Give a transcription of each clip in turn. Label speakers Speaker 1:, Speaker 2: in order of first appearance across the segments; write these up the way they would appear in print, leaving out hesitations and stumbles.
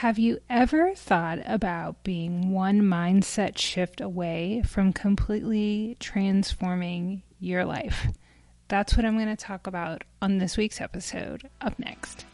Speaker 1: Have you ever thought about being one mindset shift away from completely transforming your life? That's what I'm going to talk about on this week's episode. Up next.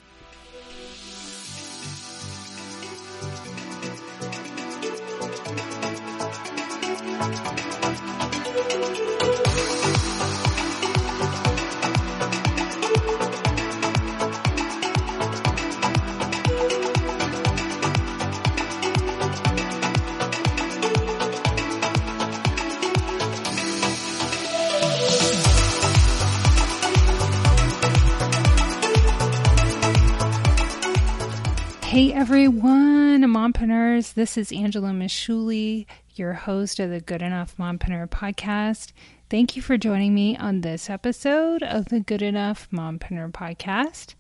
Speaker 1: Hey everyone, Mompreneurs. This is Angela Mishuli, your host of the Good Enough Mompreneur Podcast. Thank you for joining me on this episode of the Good Enough Mompreneur Podcast.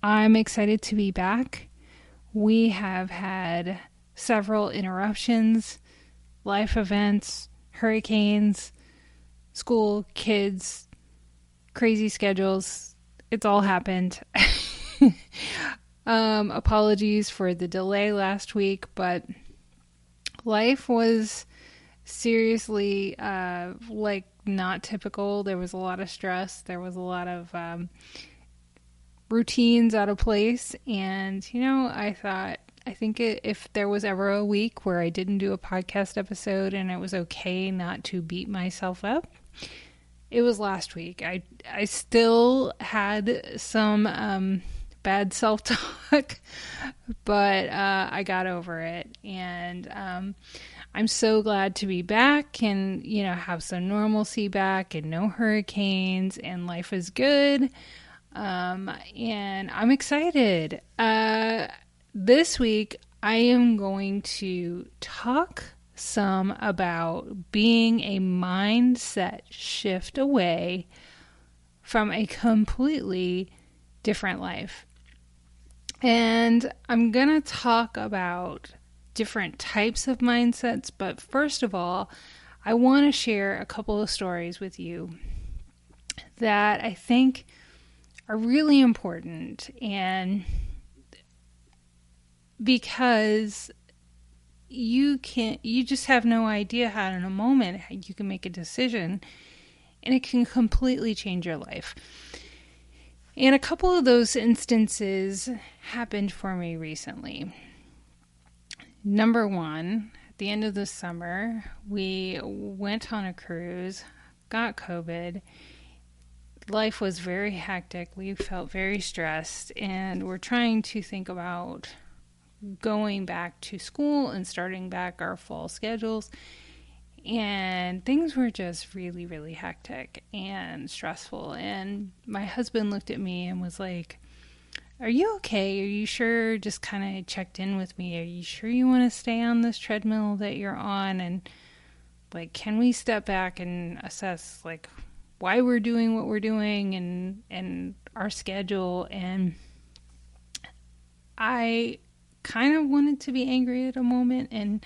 Speaker 1: I'm excited to be back. We have had several interruptions, life events, hurricanes, school, kids, crazy schedules. It's all happened. Apologies for the delay last week, but life was seriously not typical. There was a lot of stress. There was a lot of routines out of place. And, I think if there was ever a week where I didn't do a podcast episode and it was okay not to beat myself up, it was last week. I still had some bad self-talk, but I got over it, and I'm so glad to be back and have some normalcy back and no hurricanes, and life is good, and I'm excited. This week I am going to talk some about being a mindset shift away from a completely different life. And I'm going to talk about different types of mindsets, but first of all, I want to share a couple of stories with you that I think are really important, and because you just have no idea how in a moment you can make a decision and it can completely change your life. And a couple of those instances happened for me recently. Number one, at the end of the summer, we went on a cruise, got COVID. Life was very hectic. We felt very stressed, and we're trying to think about going back to school and starting back our fall schedules. And things were just really, really hectic and stressful. And my husband looked at me and was like, "Are you okay? Are you sure?" Just kind of checked in with me. "Are you sure you want to stay on this treadmill that you're on? And can we step back and assess why we're doing what we're doing and our schedule?" And I kind of wanted to be angry at a moment and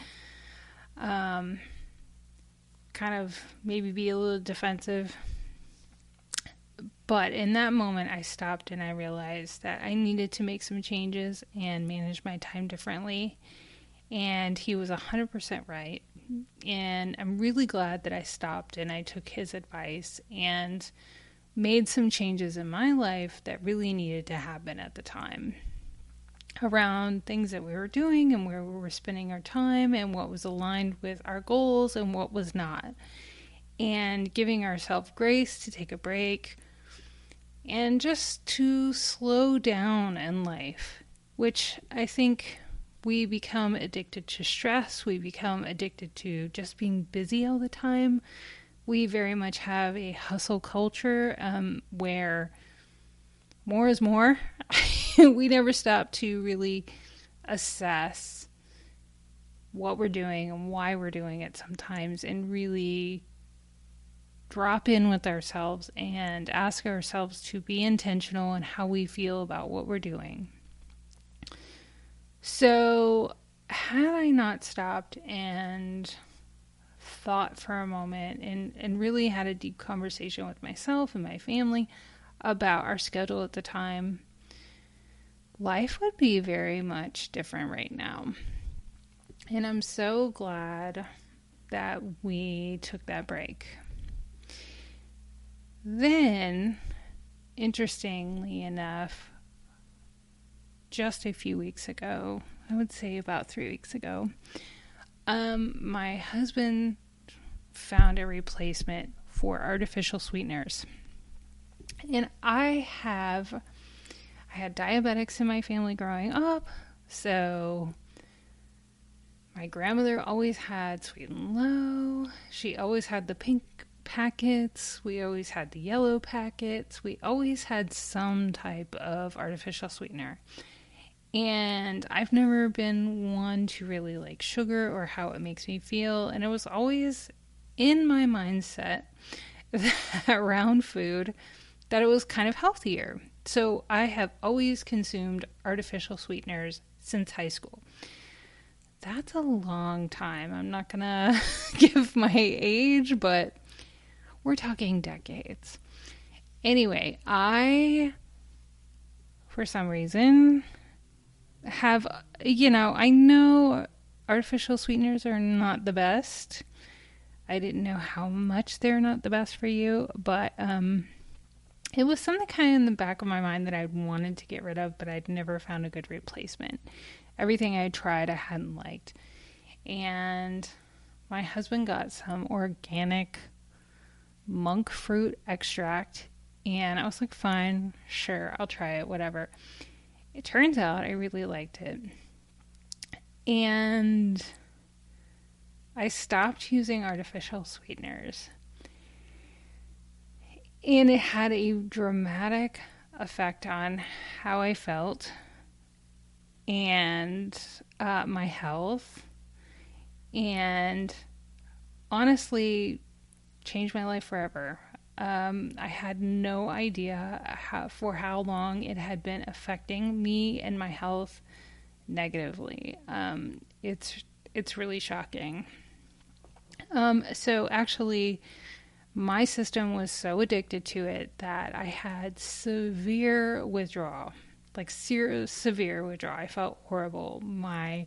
Speaker 1: kind of maybe be a little defensive. But in that moment, I stopped and I realized that I needed to make some changes and manage my time differently. And he was 100% right. And I'm really glad that I stopped and I took his advice and made some changes in my life that really needed to happen at the time, around things that we were doing and where we were spending our time and what was aligned with our goals and what was not, and giving ourselves grace to take a break and just to slow down in life, which I think we become addicted to stress. We become addicted to just being busy all the time. We very much have a hustle culture where more is more. We never stop to really assess what we're doing and why we're doing it sometimes, and really drop in with ourselves and ask ourselves to be intentional in how we feel about what we're doing. So had I not stopped and thought for a moment and really had a deep conversation with myself and my family about our schedule at the time, life would be very much different right now. And I'm so glad that we took that break. Then, interestingly enough, just a few weeks ago, I would say about 3 weeks ago, my husband found a replacement for artificial sweeteners. And I had diabetics in my family growing up, so my grandmother always had Sweet and Low. She always had the pink packets. We always had the yellow packets. We always had some type of artificial sweetener. And I've never been one to really like sugar or how it makes me feel. And it was always in my mindset that around food that it was kind of healthier. So I have always consumed artificial sweeteners since high school. That's a long time. I'm not going to give my age, but we're talking decades. Anyway, I, for some reason, have, I know artificial sweeteners are not the best. I didn't know how much they're not the best for you, but it was something kind of in the back of my mind that I wanted to get rid of, but I'd never found a good replacement. Everything I tried, I hadn't liked. And my husband got some organic monk fruit extract, and I was like, fine, sure, I'll try it, whatever. It turns out I really liked it. And I stopped using artificial sweeteners. And it had a dramatic effect on how I felt and my health, and honestly changed my life forever. I had no idea for how long it had been affecting me and my health negatively. It's really shocking. So actually, my system was so addicted to it that I had severe withdrawal, like severe withdrawal. I felt horrible. I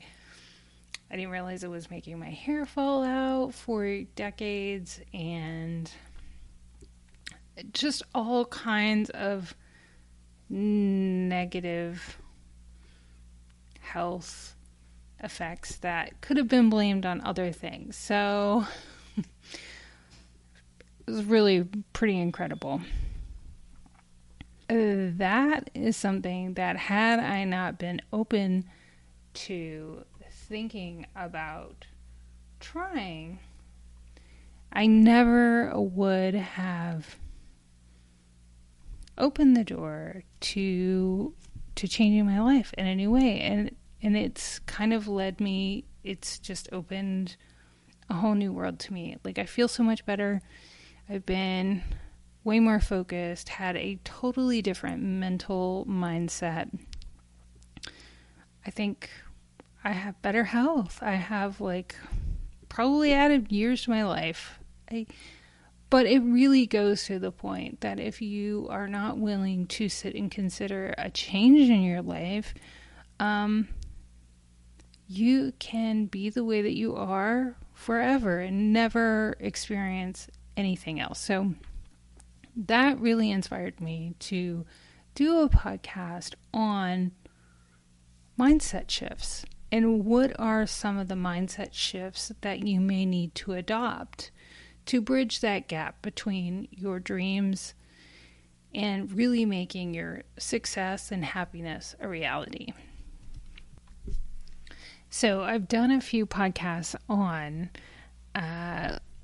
Speaker 1: didn't realize it was making my hair fall out for decades, and just all kinds of negative health effects that could have been blamed on other things. So it was really pretty incredible. That is something that, had I not been open to thinking about trying, I never would have opened the door to changing my life in a new way. And it's kind of it's just opened a whole new world to me. Like, I feel so much better. I've been way more focused, had a totally different mental mindset. I think I have better health. I have probably added years to my life. But it really goes to the point that if you are not willing to sit and consider a change in your life, you can be the way that you are forever and never experience anything else. So that really inspired me to do a podcast on mindset shifts. And what are some of the mindset shifts that you may need to adopt to bridge that gap between your dreams and really making your success and happiness a reality? So I've done a few podcasts on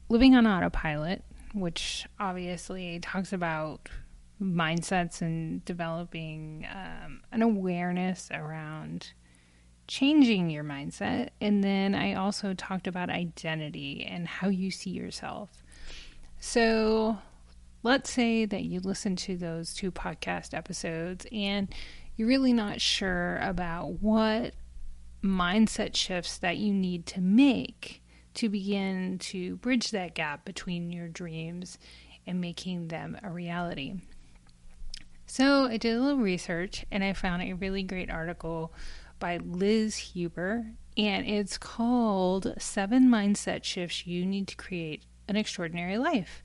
Speaker 1: living on autopilot, which obviously talks about mindsets and developing an awareness around changing your mindset. And then I also talked about identity and how you see yourself. So let's say that you listen to those two podcast episodes and you're really not sure about what mindset shifts that you need to make to begin to bridge that gap between your dreams and making them a reality. So I did a little research and I found a really great article by Liz Huber, and it's called 7 Mindset Shifts You Need to Create an Extraordinary Life.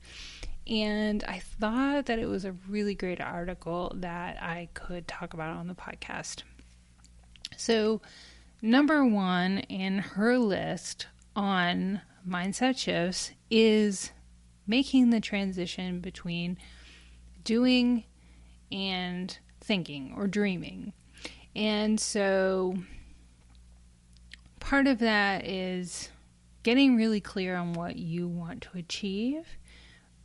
Speaker 1: And I thought that it was a really great article that I could talk about on the podcast. So number 1 in her list on mindset shifts is making the transition between doing and thinking or dreaming. And so part of that is getting really clear on what you want to achieve,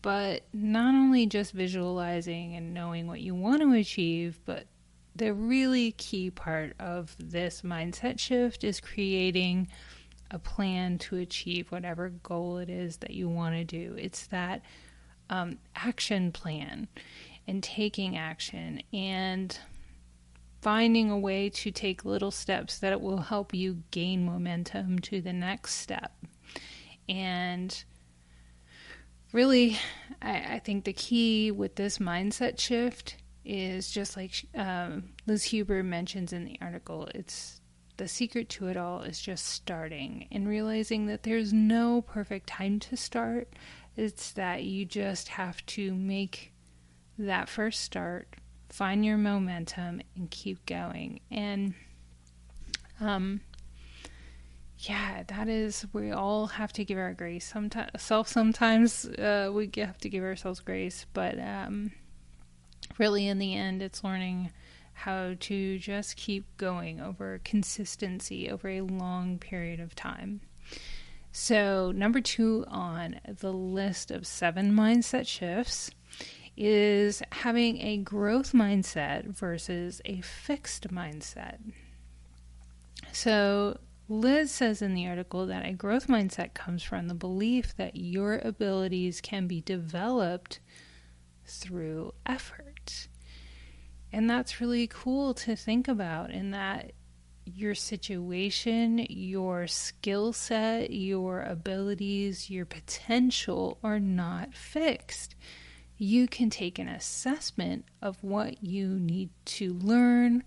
Speaker 1: but not only just visualizing and knowing what you want to achieve, but the really key part of this mindset shift is creating a plan to achieve whatever goal it is that you want to do. It's that action plan and taking action and finding a way to take little steps that will help you gain momentum to the next step. And really, I think the key with this mindset shift is just like Liz Huber mentions in the article, it's the secret to it all is just starting and realizing that there's no perfect time to start. It's that you just have to make that first start, find your momentum, and keep going. And that is, we all have to give our grace. Sometimes we have to give ourselves grace, but really in the end, it's learning how to just keep going over consistency over a long period of time. So number 2 on the list of 7 mindset shifts is having a growth mindset versus a fixed mindset. So Liz says in the article that a growth mindset comes from the belief that your abilities can be developed through effort. And that's really cool to think about, in that your situation, your skill set, your abilities, your potential are not fixed. You can take an assessment of what you need to learn,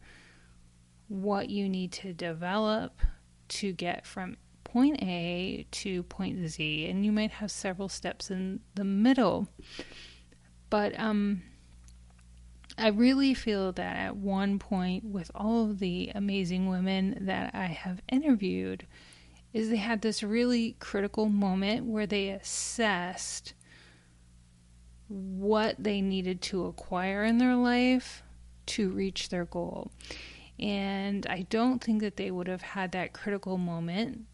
Speaker 1: what you need to develop to get from point A to point Z, and you might have several steps in the middle. But I really feel that at one point with all of the amazing women that I have interviewed is they had this really critical moment where they assessed what they needed to acquire in their life to reach their goal. And I don't think that they would have had that critical moment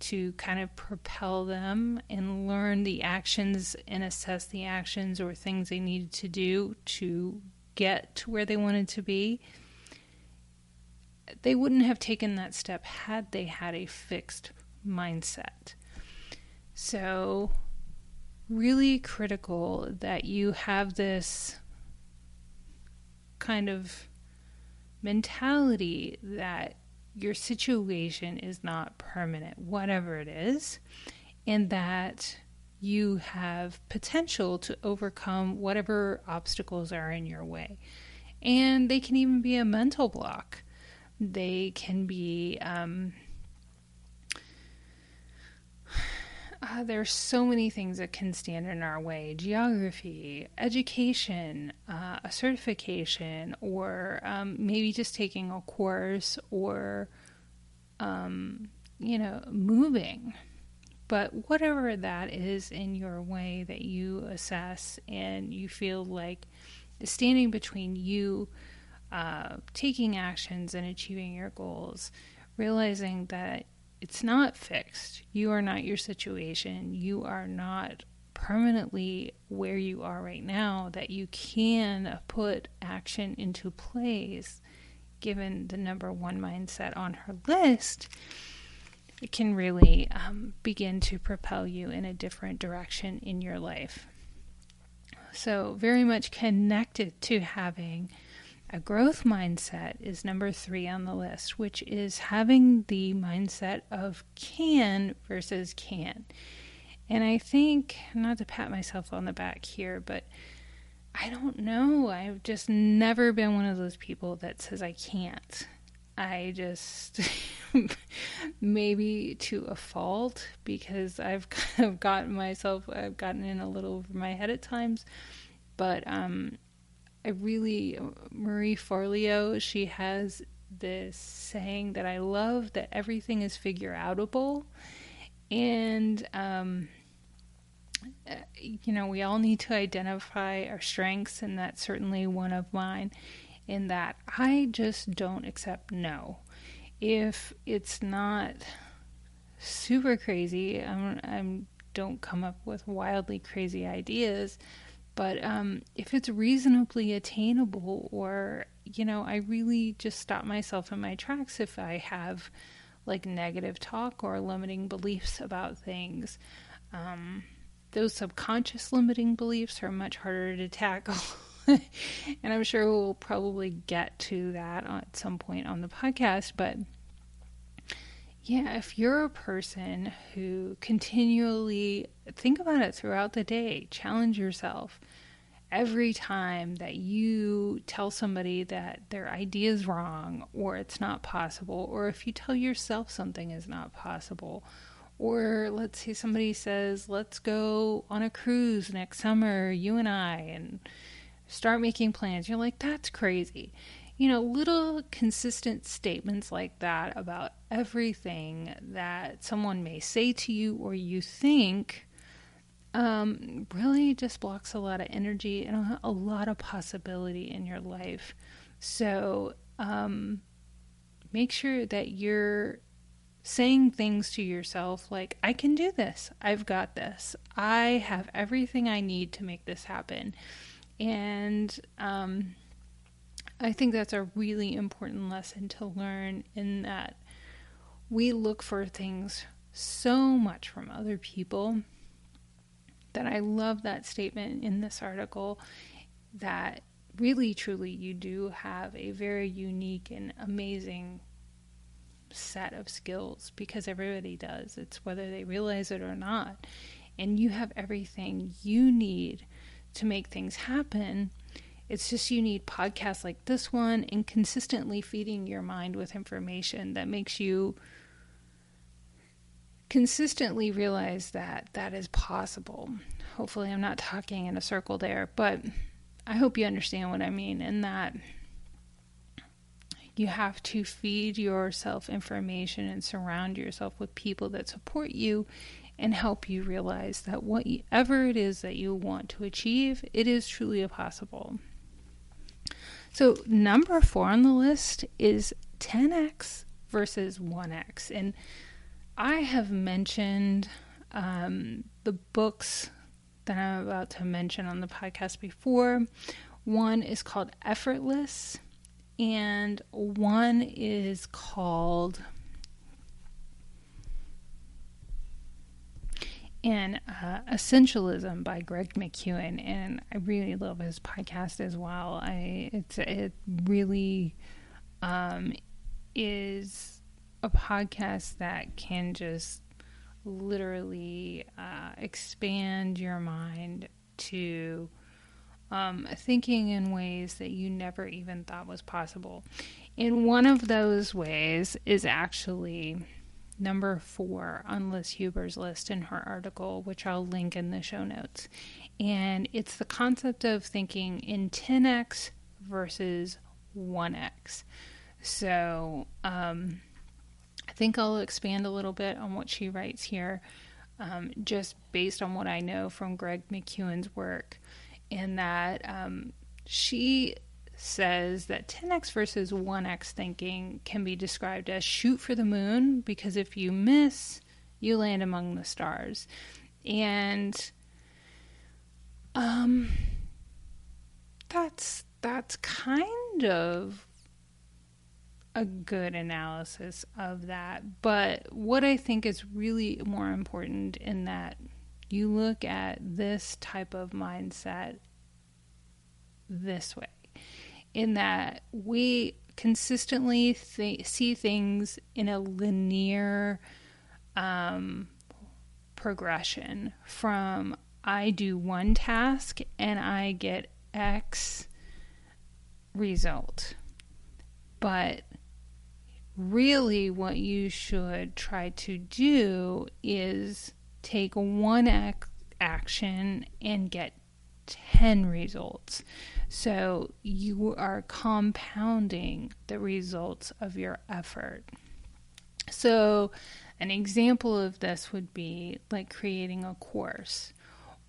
Speaker 1: to kind of propel them and learn the actions and assess the actions or things they needed to do to get to where they wanted to be. They wouldn't have taken that step had they had a fixed mindset. So really critical that you have this kind of mentality that your situation is not permanent, whatever it is, and that you have potential to overcome whatever obstacles are in your way. And they can even be a mental block. They can be, there's so many things that can stand in our way. Geography, education, a certification, or maybe just taking a course, or, moving. But whatever that is in your way that you assess and you feel like is standing between you taking actions and achieving your goals, realizing that it's not fixed. You are not your situation. You are not permanently where you are right now, that you can put action into place. Given the number 1 mindset on her list, it can really begin to propel you in a different direction in your life. So very much connected to having a growth mindset is number 3 on the list, which is having the mindset of can versus can. And I think, not to pat myself on the back here, but I don't know. I've just never been one of those people that says I can't. I just, maybe to a fault, because I've kind of I've gotten in a little over my head at times. But Marie Forleo, she has this saying that I love, that everything is figure outable. And, we all need to identify our strengths, and that's certainly one of mine, in that I just don't accept no. If it's not super crazy, I don't come up with wildly crazy ideas, but if it's reasonably attainable, or, I really just stop myself in my tracks if I have like negative talk or limiting beliefs about things. Those subconscious limiting beliefs are much harder to tackle. And I'm sure we'll probably get to that at some point on the podcast. But yeah, if you're a person who continually think about it throughout the day, challenge yourself every time that you tell somebody that their idea is wrong, or it's not possible, or if you tell yourself something is not possible, or let's say somebody says, let's go on a cruise next summer, you and I, and start making plans. You're like, that's crazy. Little consistent statements like that about everything that someone may say to you or you think really just blocks a lot of energy and a lot of possibility in your life. So make sure that you're saying things to yourself like, I can do this. I've got this. I have everything I need to make this happen. And I think that's a really important lesson to learn, in that we look for things so much from other people, that I love that statement in this article, that really, truly, you do have a very unique and amazing set of skills, because everybody does. It's whether they realize it or not. And you have everything you need to make things happen. It's just you need podcasts like this one, and consistently feeding your mind with information that makes you consistently realize that that is possible. Hopefully I'm not talking in a circle there, but I hope you understand what I mean, in that you have to feed yourself information and surround yourself with people that support you and help you realize that whatever it is that you want to achieve, it is truly possible. So number 4 on the list is 10x versus 1x. And I have mentioned the books that I'm about to mention on the podcast before. One is called Effortless, and one is called Essentialism by Greg McKeown, and I really love his podcast as well. It really is a podcast that can just literally expand your mind to thinking in ways that you never even thought was possible. And one of those ways is actually number 4 on Liz Huber's list in her article, which I'll link in the show notes. And it's the concept of thinking in 10x versus 1x. So I think I'll expand a little bit on what she writes here, just based on what I know from Greg McKeown's work, in that she says that 10x versus 1x thinking can be described as shoot for the moon, because if you miss, you land among the stars. And that's kind of a good analysis of that. But what I think is really more important, in that you look at this type of mindset this way, in that we consistently see things in a linear progression from I do one task and I get X result. But really what you should try to do is take one action and get 10 results. So you are compounding the results of your effort. So an example of this would be like creating a course,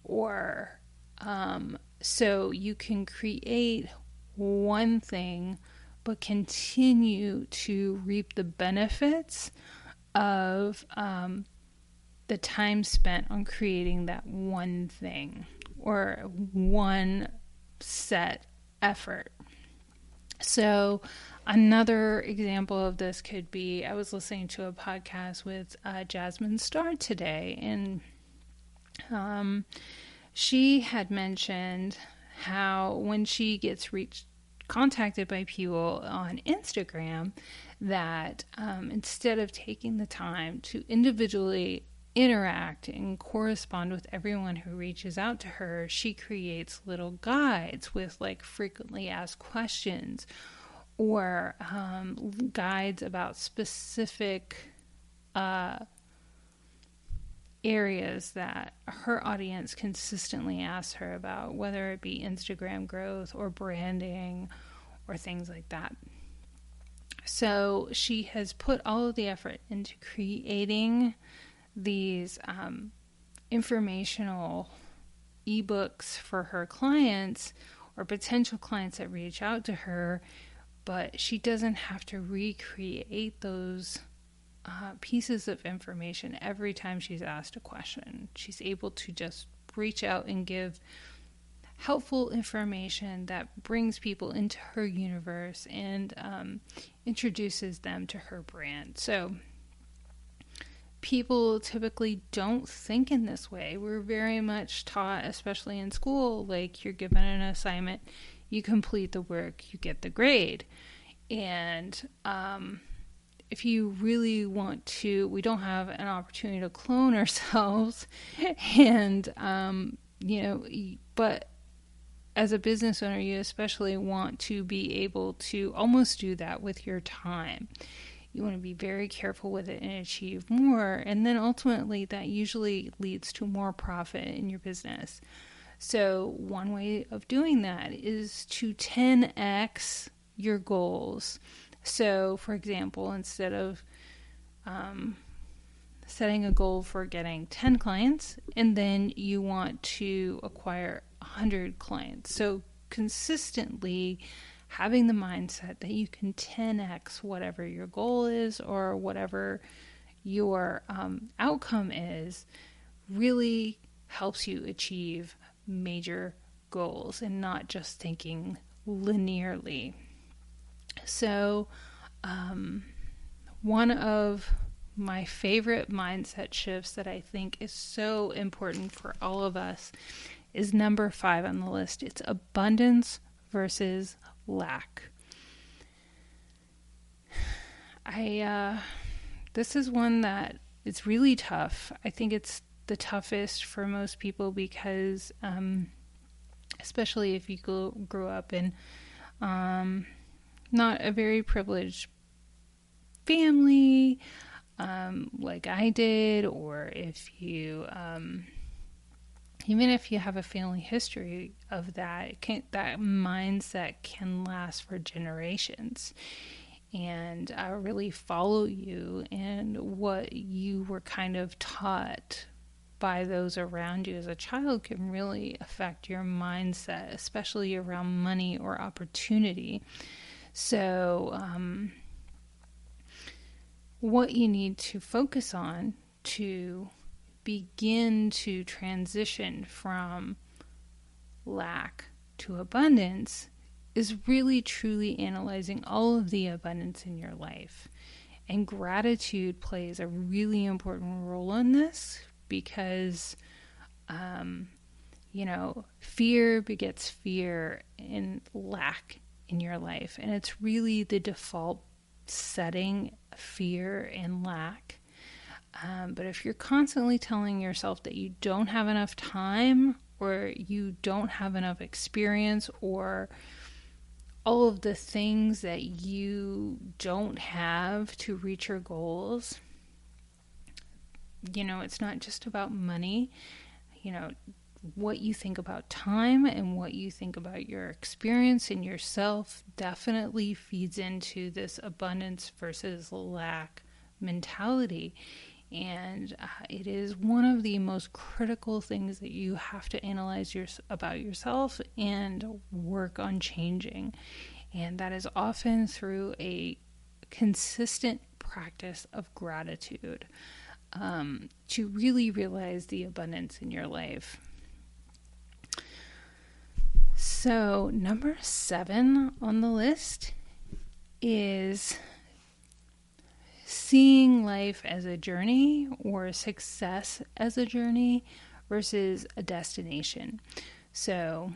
Speaker 1: or so you can create one thing but continue to reap the benefits of the time spent on creating that one thing or one set effort. So another example of this could be, I was listening to a podcast with Jasmine Starr today, and she had mentioned how when she gets contacted by people on Instagram, that instead of taking the time to individually interact and correspond with everyone who reaches out to her, she creates little guides with like frequently asked questions, or guides about specific areas that her audience consistently asks her about, whether it be Instagram growth or branding or things like that. So she has put all of the effort into creating these informational ebooks for her clients or potential clients that reach out to her, but she doesn't have to recreate those pieces of information every time she's asked a question. She's able to just reach out and give helpful information that brings people into her universe and introduces them to her brand. So people typically don't think in this way. We're very much taught, especially in school, like you're given an assignment, you complete the work, you get the grade. And if you really want to, we don't have an opportunity to clone ourselves, and but as a business owner, you especially want to be able to almost do that with your time. You want to be very careful with it and achieve more, and then ultimately that usually leads to more profit in your business. So one way of doing that is to 10x your goals. So, for example, instead of setting a goal for getting 10 clients, and then you want to acquire 100 clients. So consistently having the mindset that you can 10x whatever your goal is or whatever your outcome is really helps you achieve major goals and not just thinking linearly. So one of my favorite mindset shifts that I think is so important for all of us is number 5 on the list. It's abundance versus lack. This is one that it's really tough. I think it's the toughest for most people because, especially if you grew up in not a very privileged family, like I did, or if you, even if you have a family history of that, that mindset can last for generations and really follow you, and what you were kind of taught by those around you as a child can really affect your mindset, especially around money or opportunity. So, what you need to focus on to begin to transition from lack to abundance is really truly analyzing all of the abundance in your life. And gratitude plays a really important role in this because, fear begets fear and lack in your life. And it's really the default setting, fear and lack. But if you're constantly telling yourself that you don't have enough time or you don't have enough experience, or all of the things that you don't have to reach your goals. It's not just about money. What you think about time and what you think about your experience and yourself definitely feeds into this abundance versus lack mentality. And it is one of the most critical things that you have to analyze about yourself and work on changing. And that is often through a consistent practice of gratitude, to really realize the abundance in your life. So, number 7 on the list is seeing life as a journey, or success as a journey versus a destination. So,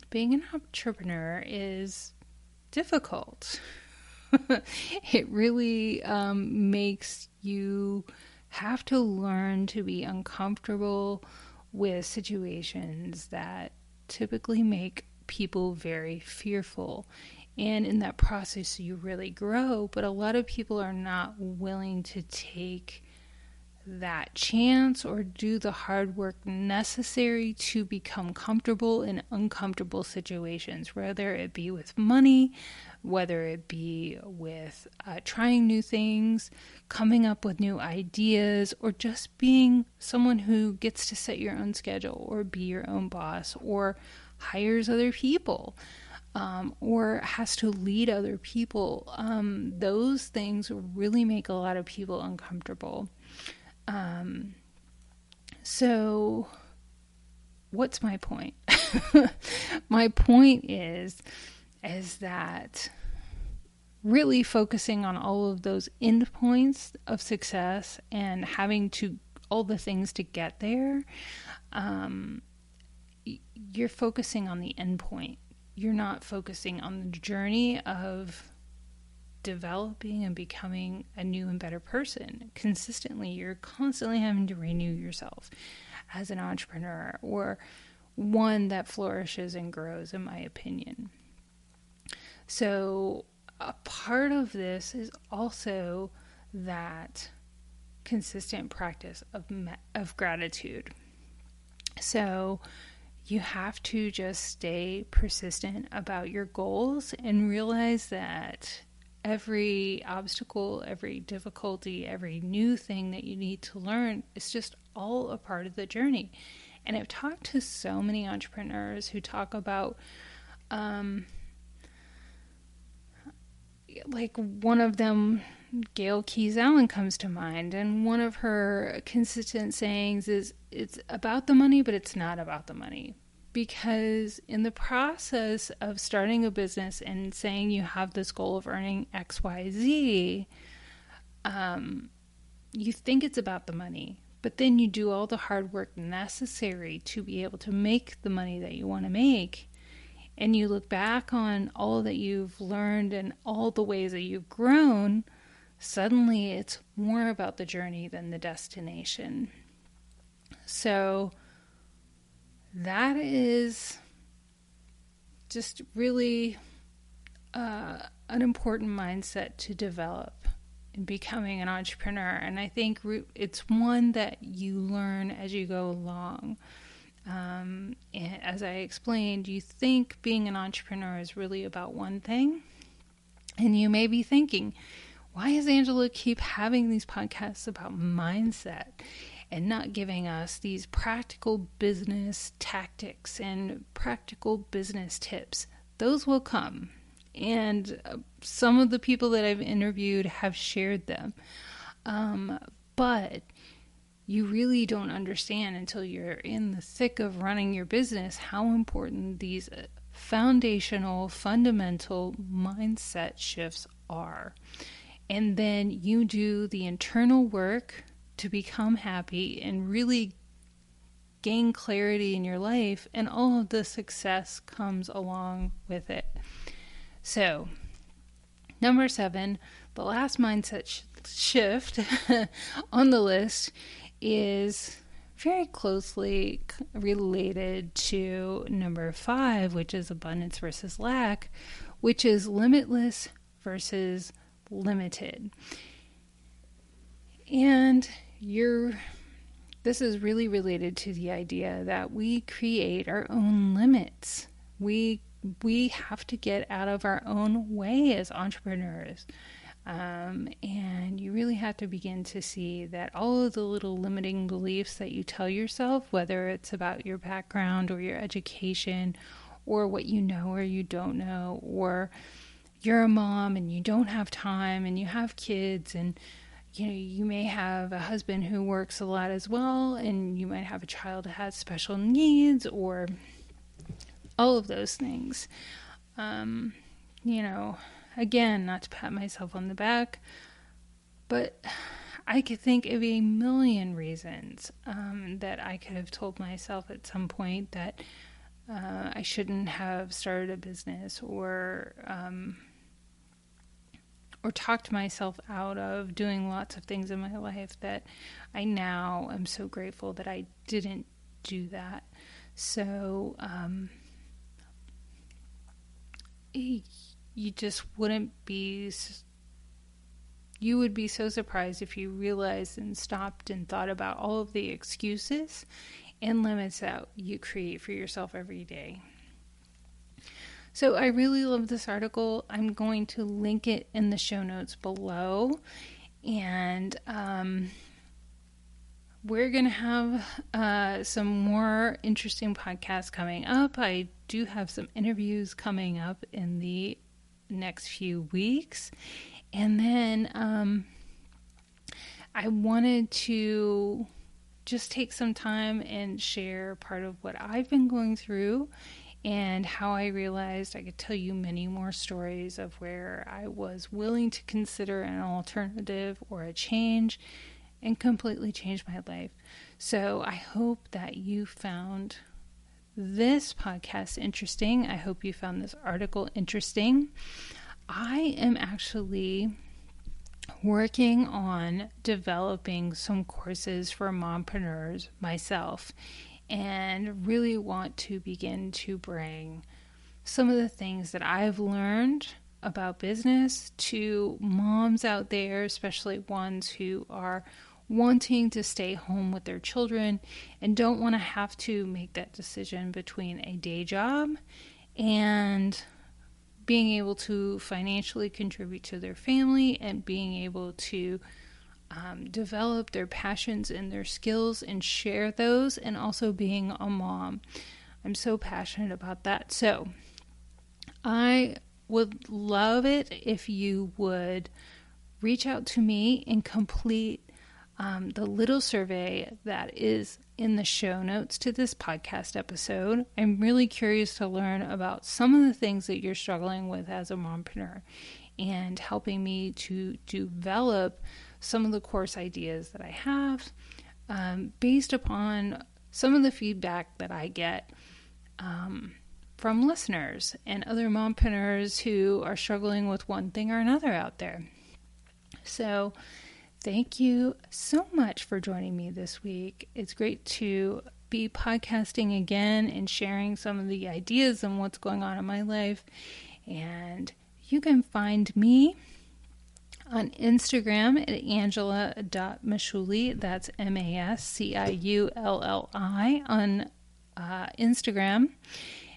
Speaker 1: being an entrepreneur is difficult. It really makes you have to learn to be uncomfortable with situations that typically make people very fearful. And in that process, you really grow. But a lot of people are not willing to take that chance or do the hard work necessary to become comfortable in uncomfortable situations, whether it be with money, whether it be with trying new things, coming up with new ideas, or just being someone who gets to set your own schedule or be your own boss, or hires other people, or has to lead other people. Those things really make a lot of people uncomfortable. So what's my point? My point is that really focusing on all of those endpoints of success and having to all the things to get there, you're focusing on the endpoint. You're not focusing on the journey of developing and becoming a new and better person. Consistently, you're constantly having to renew yourself as an entrepreneur, or one that flourishes and grows, in my opinion. So a part of this is also that consistent practice of gratitude. So you have to just stay persistent about your goals and realize that every obstacle, every difficulty, every new thing that you need to learn is just all a part of the journey. And I've talked to so many entrepreneurs who talk about, like one of them, Gail Keys Allen, comes to mind. And one of her consistent sayings is, it's about the money, but it's not about the money. Because in the process of starting a business and saying you have this goal of earning X, Y, Z, you think it's about the money, but then you do all the hard work necessary to be able to make the money that you want to make. And you look back on all that you've learned and all the ways that you've grown, suddenly it's more about the journey than the destination. So that is just really an important mindset to develop in becoming an entrepreneur. And I think it's one that you learn as you go along. And as I explained, you think being an entrepreneur is really about one thing. And you may be thinking, why does Angela keep having these podcasts about mindset and not giving us these practical business tactics and practical business tips? Those will come. And some of the people that I've interviewed have shared them. But you really don't understand until you're in the thick of running your business how important these foundational, fundamental mindset shifts are. And then you do the internal work to become happy and really gain clarity in your life, and all of the success comes along with it. So, number 7, the last mindset shift on the list is very closely related to number 5, which is abundance versus lack, which is limitless versus limited. And this is really related to the idea that we create our own limits. We have to get out of our own way as entrepreneurs. And you really have to begin to see that all of the little limiting beliefs that you tell yourself, whether it's about your background or your education or what you know or you don't know, or you're a mom and you don't have time and you have kids, and you may have a husband who works a lot as well, and you might have a child that has special needs, or all of those things. Again, not to pat myself on the back, but I could think of a million reasons that I could have told myself at some point that I shouldn't have started a business, or talked myself out of doing lots of things in my life that I now am so grateful that I didn't do that. So you would be so surprised if you realized and stopped and thought about all of the excuses and limits that you create for yourself every day. So I really love this article. I'm going to link it in the show notes below. And we're going to have some more interesting podcasts coming up. I do have some interviews coming up in the next few weeks. And then I wanted to just take some time and share part of what I've been going through and how I realized I could tell you many more stories of where I was willing to consider an alternative or a change and completely change my life. So I hope that you found this podcast interesting. I hope you found this article interesting. I am actually working on developing some courses for mompreneurs myself, and really want to begin to bring some of the things that I've learned about business to moms out there, especially ones who are wanting to stay home with their children and don't want to have to make that decision between a day job and being able to financially contribute to their family and being able to develop their passions and their skills and share those, and also being a mom. I'm so passionate about that. So I would love it if you would reach out to me and complete the little survey that is in the show notes to this podcast episode. I'm really curious to learn about some of the things that you're struggling with as a mompreneur, and helping me to develop some of the course ideas that I have based upon some of the feedback that I get from listeners and other mompreneurs who are struggling with one thing or another out there. So thank you so much for joining me this week. It's great to be podcasting again and sharing some of the ideas and what's going on in my life. And you can find me on Instagram at angela.masciulli. That's MASCIULLI on Instagram.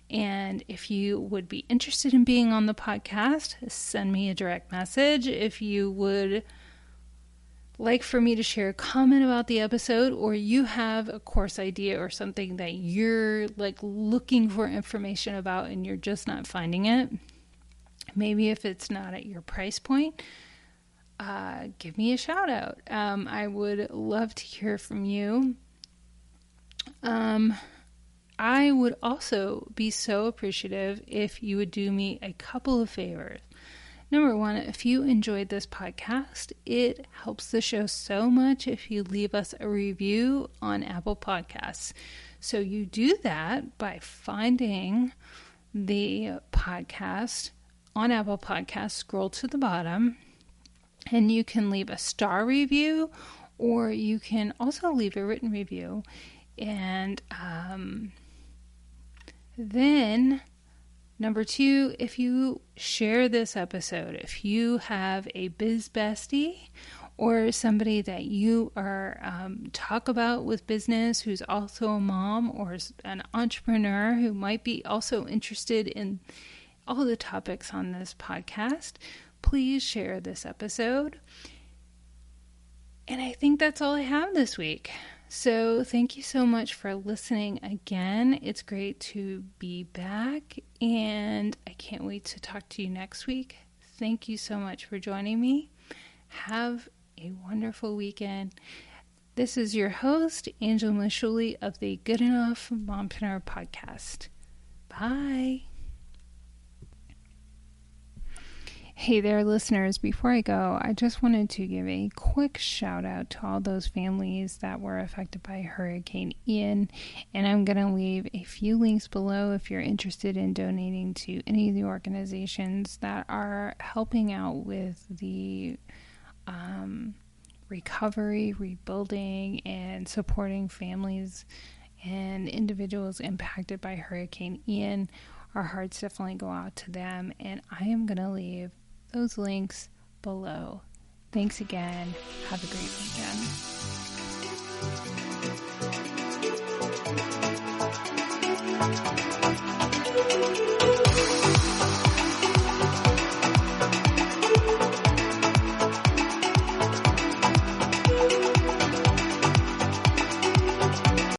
Speaker 1: And if you would be interested in being on the podcast, send me a direct message. If you would like for me to share a comment about the episode, or you have a course idea or something that you're like looking for information about and you're just not finding it, maybe if it's not at your price point, give me a shout out. I would love to hear from you. I would also be so appreciative if you would do me a couple of favors. Number one, if you enjoyed this podcast, it helps the show so much if you leave us a review on Apple Podcasts. So you do that by finding the podcast on Apple Podcasts, scroll to the bottom, and you can leave a star review, or you can also leave a written review. And then number 2, if you share this episode, if you have a biz bestie or somebody that you are talk about with business who's also a mom or an entrepreneur who might be also interested in all the topics on this podcast, please share this episode. And I think that's all I have this week. So thank you so much for listening again. It's great to be back, and I can't wait to talk to you next week. Thank you so much for joining me. Have a wonderful weekend. This is your host, Angela Mashuli of the Good Enough Mompreneur Podcast. Bye. Hey there, listeners. Before I go, I just wanted to give a quick shout out to all those families that were affected by Hurricane Ian. And I'm going to leave a few links below if you're interested in donating to any of the organizations that are helping out with the recovery, rebuilding, and supporting families and individuals impacted by Hurricane Ian. Our hearts definitely go out to them, and I am going to leave those links below. Thanks again. Have a great weekend.